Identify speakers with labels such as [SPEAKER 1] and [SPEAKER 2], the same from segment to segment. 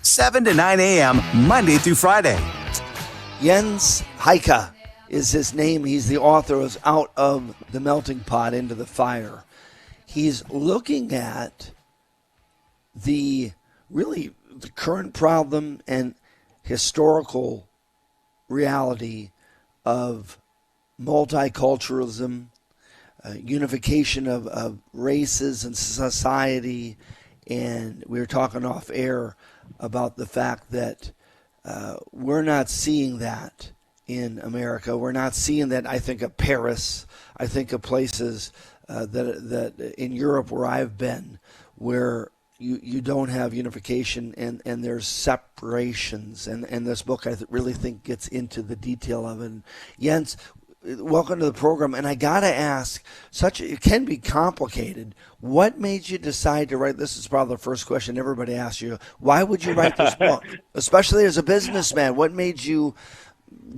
[SPEAKER 1] 7 to 9 a.m., Monday through Friday.
[SPEAKER 2] Jens Heycke is his name. He's the author of Out of the Melting Pot into the Fire. He's looking at the current problem and historical reality of multiculturalism, unification of races and society. And we were talking off air about the fact that we're not seeing that in America. We're not seeing that, I think, of Paris. I think of places that in Europe where I've been, where you don't have unification and there's separations. And this book, I really think, gets into the detail of it. And Jens, welcome to the program. And I got to ask, it can be complicated. What made you decide to write? This is probably the first question everybody asks you. Why would you write this book? Especially as a businessman, what made you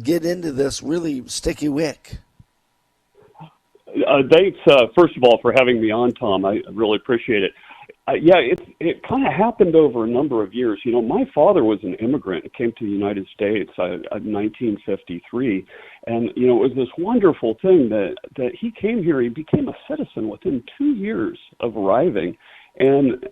[SPEAKER 2] get into this really sticky wick?
[SPEAKER 3] Thanks, first of all, for having me on, Tom. I really appreciate it. It kind of happened over a number of years. You know, my father was an immigrant and came to the United States in 1953. And, you know, it was this wonderful thing that he came here. He became a citizen within 2 years of arriving. And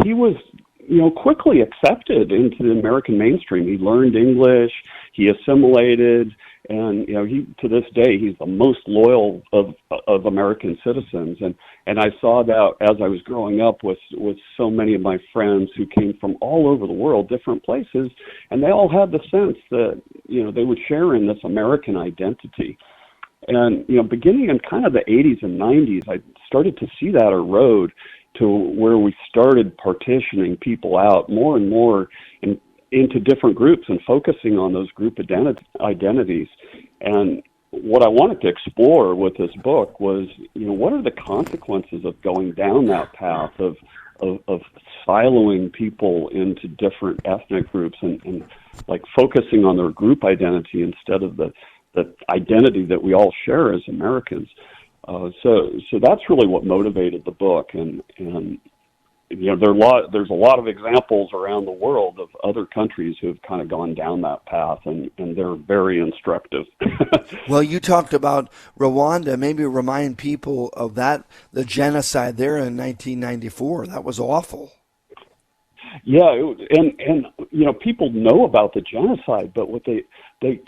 [SPEAKER 3] he was, you know, quickly accepted into the American mainstream. He learned English, he assimilated, and, you know, to this day, he's the most loyal of American citizens. And I saw that as I was growing up with so many of my friends who came from all over the world, different places, and they all had the sense that, you know, they would share in this American identity. And, you know, beginning in kind of the 80s and 90s, I started to see that erode to where we started partitioning people out more and more into different groups and focusing on those group identities. And what I wanted to explore with this book was, you know, what are the consequences of going down that path of siloing people into different ethnic groups and like focusing on their group identity instead of the identity that we all share as Americans. So that's really what motivated the book, and you know, there's a lot of examples around the world of other countries who have kind of gone down that path, and they're very instructive.
[SPEAKER 2] Well, you talked about Rwanda. Maybe remind people of that, the genocide there in 1994. That was awful.
[SPEAKER 3] Yeah, and you know, people know about the genocide, but what they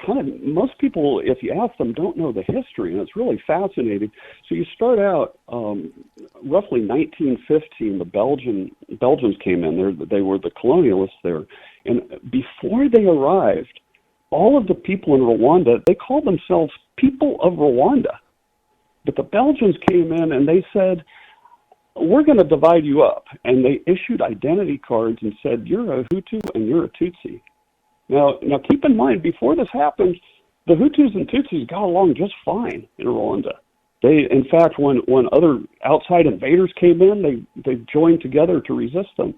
[SPEAKER 3] kind of, most people, if you ask them, don't know the history, and it's really fascinating. So you start out roughly 1915. The Belgians came in. They were the colonialists there, and before they arrived, all of the people in Rwanda, they called themselves people of Rwanda, but the Belgians came in and they said, we're going to divide you up. And they issued identity cards and said, you're a Hutu and you're a Tutsi. Now keep in mind, before this happened, the Hutus and Tutsis got along just fine in Rwanda. In fact, when other outside invaders came in, they joined together to resist them.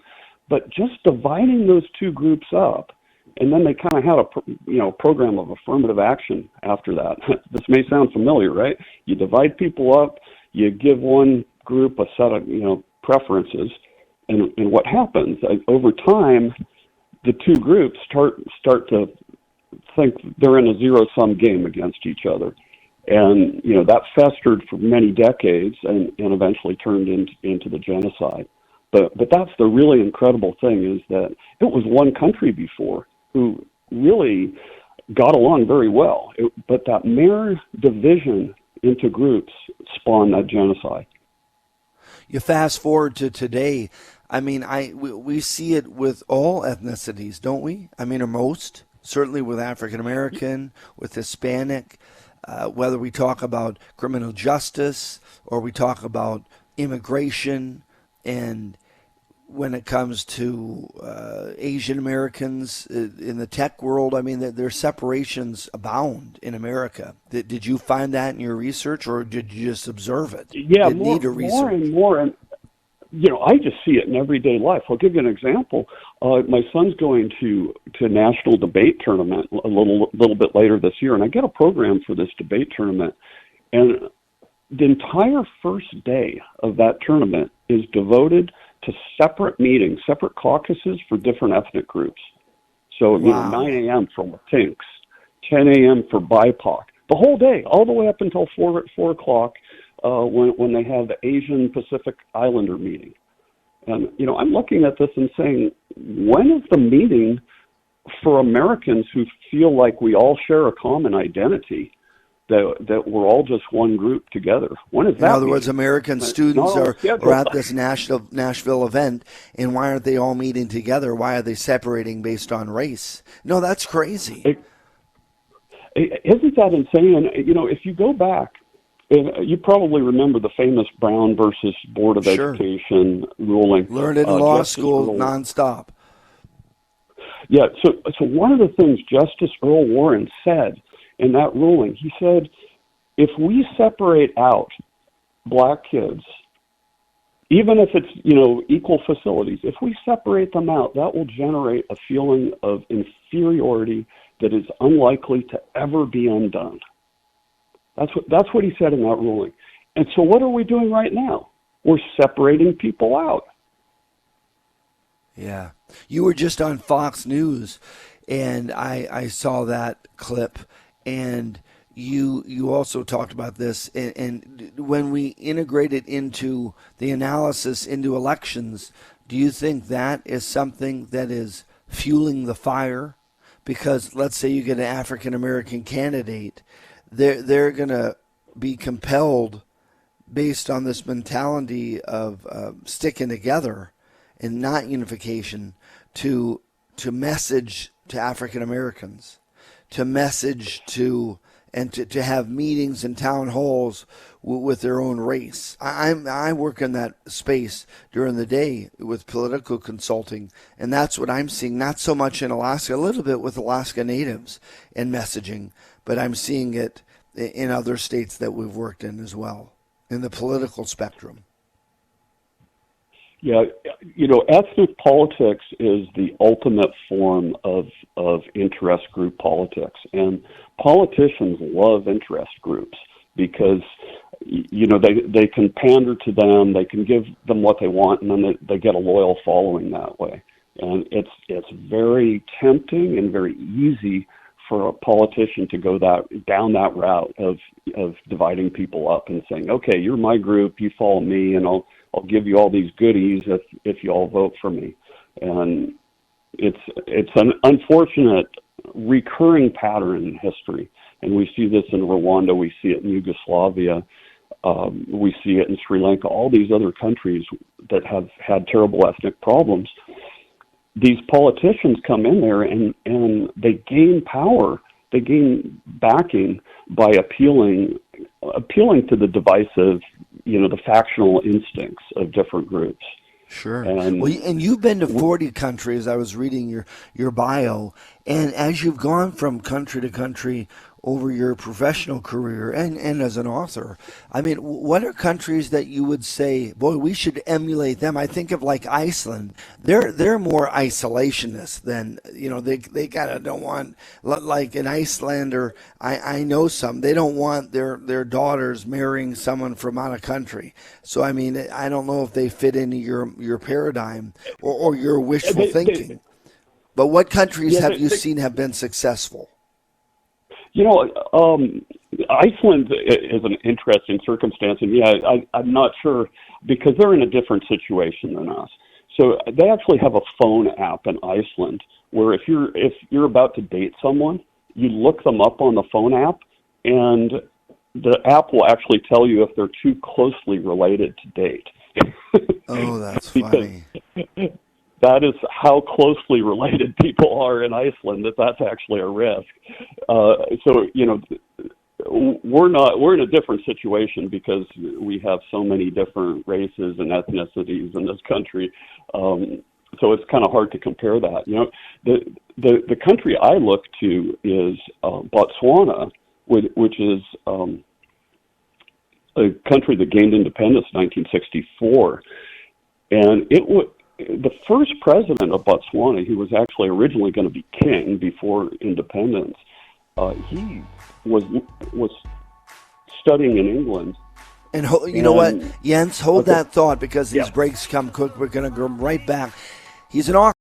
[SPEAKER 3] But just dividing those two groups up, and then they kind of had a program of affirmative action after that. This may sound familiar, right? You divide people up, you give one group a set of preferences, and what happens over time, the two groups start to think they're in a zero-sum game against each other, and that festered for many decades and eventually turned into the genocide. But that's the really incredible thing, is that it was one country before who really got along very well, but that mere division into groups spawned that genocide.
[SPEAKER 2] You fast forward to today. I mean, we see it with all ethnicities, don't we? I mean, or most, certainly with African American, with Hispanic, whether we talk about criminal justice or we talk about immigration, and when it comes to Asian Americans in the tech world, I mean, their separations abound in America. Did you find that in your research, or did you just observe it?
[SPEAKER 3] Yeah, more and more. And, I just see it in everyday life. I'll give you an example. My son's going to a national debate tournament a little bit later this year, and I get a program for this debate tournament. And the entire first day of that tournament is devoted to separate meetings, separate caucuses for different ethnic groups. So, 9 a.m. for Latinx, 10 a.m. for BIPOC, the whole day, all the way up until 4 o'clock when they have the Asian Pacific Islander meeting. And, I'm looking at this and saying, when is the meeting for Americans who feel like we all share a common identity, that we're all just one group together? When is that?
[SPEAKER 2] In other words, American students are at this Nashville event, and why aren't they all meeting together? Why are they separating based on race? No, that's crazy.
[SPEAKER 3] Isn't that insane? If you go back, you probably remember the famous Brown versus Board of Education ruling.
[SPEAKER 2] Learned it in law school nonstop.
[SPEAKER 3] Yeah, so one of the things Justice Earl Warren said in that ruling, he said, if we separate out black kids, even if it's, equal facilities, if we separate them out, that will generate a feeling of inferiority that is unlikely to ever be undone. That's what he said in that ruling. And so what are we doing right now? We're separating people out.
[SPEAKER 2] Yeah. You were just on Fox News, and I saw that clip, and you also talked about this. And when we integrate it into the analysis into elections, do you think that is something that is fueling the fire? Because let's say you get an African-American candidate, they're going to be compelled, based on this mentality of sticking together and not unification, to message to African Americans, to message to have meetings and town halls with their own race. I work in that space during the day with political consulting, and that's what I'm seeing. Not so much in Alaska, a little bit with Alaska Natives and messaging, but I'm seeing it in other states that we've worked in as well, in the political spectrum.
[SPEAKER 3] Yeah, ethnic politics is the ultimate form of interest group politics. And politicians love interest groups because, they can pander to them, they can give them what they want, and then they get a loyal following that way. And it's very tempting and very easy for a politician to go down that route of dividing people up and saying, okay, you're my group, you follow me, and I'll give you all these goodies if you all vote for me. And it's an unfortunate recurring pattern in history. And we see this in Rwanda, we see it in Yugoslavia, we see it in Sri Lanka, all these other countries that have had terrible ethnic problems. These politicians come in there and they gain power, they gain backing by appealing to the divisive, the factional instincts of different groups.
[SPEAKER 2] Sure. And you've been to 40 countries. I was reading your bio, and as you've gone from country to country over your professional career and as an author, I mean, what are countries that you would say, boy, we should emulate them? I think of like Iceland. They're more isolationist than, they kind of don't want, like an Icelander, I know some, they don't want their daughters marrying someone from out of country. So, I mean, I don't know if they fit into your paradigm or your wishful thinking. But what countries have you seen have been successful?
[SPEAKER 3] Iceland is an interesting circumstance, and I'm not sure because they're in a different situation than us. So they actually have a phone app in Iceland where if you're about to date someone, you look them up on the phone app, and the app will actually tell you if they're too closely related to date.
[SPEAKER 2] Oh, that's funny.
[SPEAKER 3] That is how closely related people are in Iceland, that's actually a risk. So, we're in a different situation because we have so many different races and ethnicities in this country. So it's kind of hard to compare that. The country I look to is Botswana, which is a country that gained independence in 1964. And the first president of Botswana, he was actually originally going to be king before independence. He was studying in England
[SPEAKER 2] And you know what,
[SPEAKER 3] And-
[SPEAKER 2] Jens, hold
[SPEAKER 3] Okay.
[SPEAKER 2] that thought because these
[SPEAKER 3] Yeah.
[SPEAKER 2] breaks come quick. We're going to go right back. He's an author.